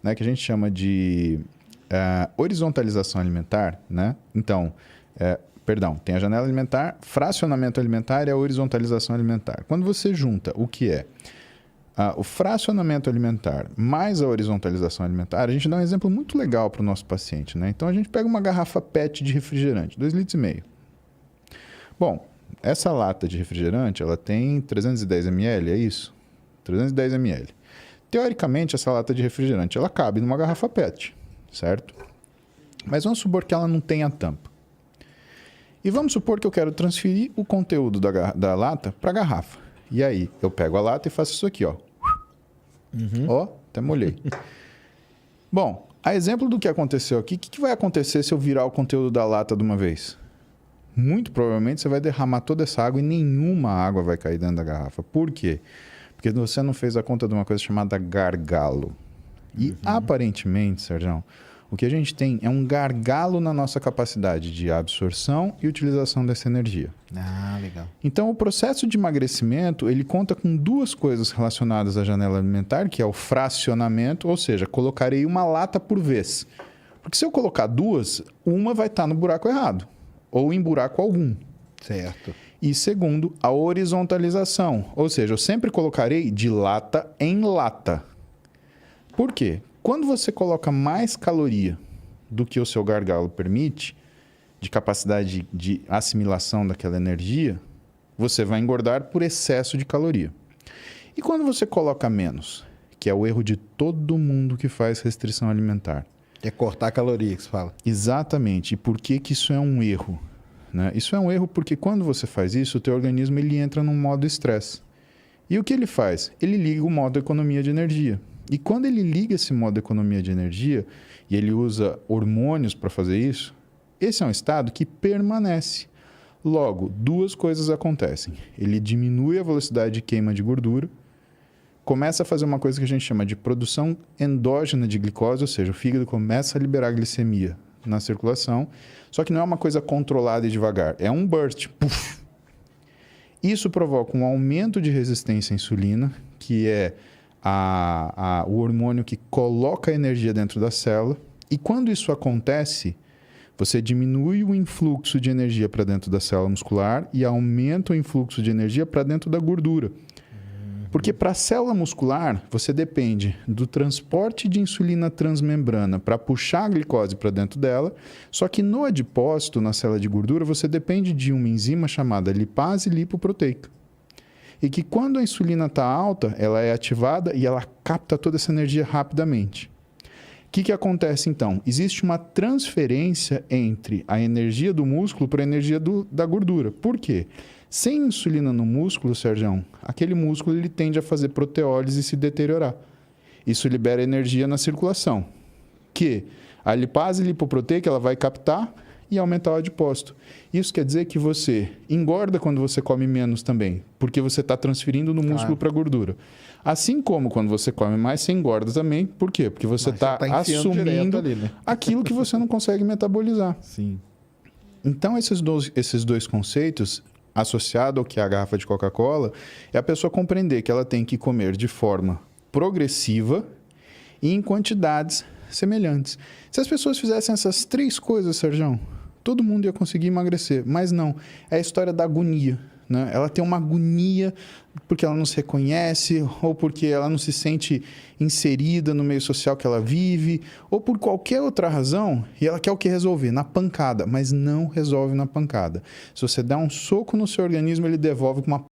né, que a gente chama de horizontalização alimentar, né? Então, perdão, tem a janela alimentar, fracionamento alimentar e a horizontalização alimentar. Quando você junta o que é o fracionamento alimentar mais a horizontalização alimentar, a gente dá um exemplo muito legal para o nosso paciente, né? Então, a gente pega uma garrafa PET de refrigerante, 2,5 litros. Bom, essa lata de refrigerante, ela tem 310 ml, é isso? 310 ml. Teoricamente, essa lata de refrigerante, ela cabe numa garrafa PET, certo? Mas vamos supor que ela não tenha tampa. E vamos supor que eu quero transferir o conteúdo da lata para a garrafa. E aí, eu pego a lata e faço isso aqui, ó. Ó, até molhei. Bom, a exemplo do que aconteceu aqui, o que vai acontecer se eu virar o conteúdo da lata de uma vez? Muito provavelmente você vai derramar toda essa água e nenhuma água vai cair dentro da garrafa. Por quê? Porque você não fez a conta de uma coisa chamada gargalo. E aparentemente, Sérgio, o que a gente tem é um gargalo na nossa capacidade de absorção e utilização dessa energia. Ah, legal. Então, o processo de emagrecimento, ele conta com duas coisas relacionadas à janela alimentar, que é o fracionamento, ou seja, colocarei uma lata por vez. Porque se eu colocar duas, uma vai estar no buraco errado, ou em buraco algum. Certo. E segundo, a horizontalização, ou seja, eu sempre colocarei de lata em lata. Por quê? Quando você coloca mais caloria do que o seu gargalo permite, de capacidade de assimilação daquela energia, você vai engordar por excesso de caloria. E quando você coloca menos, que é o erro de todo mundo que faz restrição alimentar. É cortar a caloria que você fala. Exatamente. E por que isso é um erro? Né? Isso é um erro porque quando você faz isso, o teu organismo ele entra num modo estresse. E o que ele faz? Ele liga o modo economia de energia. E quando ele liga esse modo economia de energia e ele usa hormônios para fazer isso, esse é um estado que permanece. Logo, duas coisas acontecem. Ele diminui a velocidade de queima de gordura, começa a fazer uma coisa que a gente chama de produção endógena de glicose, ou seja, o fígado começa a liberar glicemia na circulação, só que não é uma coisa controlada e devagar, é um burst. Puff. Isso provoca um aumento de resistência à insulina, que é o hormônio que coloca a energia dentro da célula. E quando isso acontece, você diminui o influxo de energia para dentro da célula muscular e aumenta o influxo de energia para dentro da gordura. Porque para a célula muscular, você depende do transporte de insulina transmembrana para puxar a glicose para dentro dela, só que no adipócito, na célula de gordura, você depende de uma enzima chamada lipase lipoproteica. E que quando a insulina está alta, ela é ativada e ela capta toda essa energia rapidamente. O que acontece então? Existe uma transferência entre a energia do músculo para a energia da gordura. Por quê? Sem insulina no músculo, Sérgio, aquele músculo ele tende a fazer proteólise e se deteriorar. Isso libera energia na circulação, que a lipase lipoproteica ela vai captar e aumentar o adipócito. Isso quer dizer que você engorda quando você come menos também, porque você está transferindo no músculo para a gordura. Assim como quando você come mais, você engorda também. Por quê? Porque você está assumindo ali, né? aquilo que você não consegue metabolizar. Sim. Então, esses dois conceitos, associado ao que é a garrafa de Coca-Cola, é a pessoa compreender que ela tem que comer de forma progressiva e em quantidades semelhantes. Se as pessoas fizessem essas três coisas, Sérgio, todo mundo ia conseguir emagrecer. Mas não, é a história da agonia. Né? Ela tem uma agonia porque ela não se reconhece, ou porque ela não se sente inserida no meio social que ela vive, ou por qualquer outra razão, e ela quer o que resolver? Na pancada, mas não resolve na pancada. Se você dá um soco no seu organismo, ele devolve com uma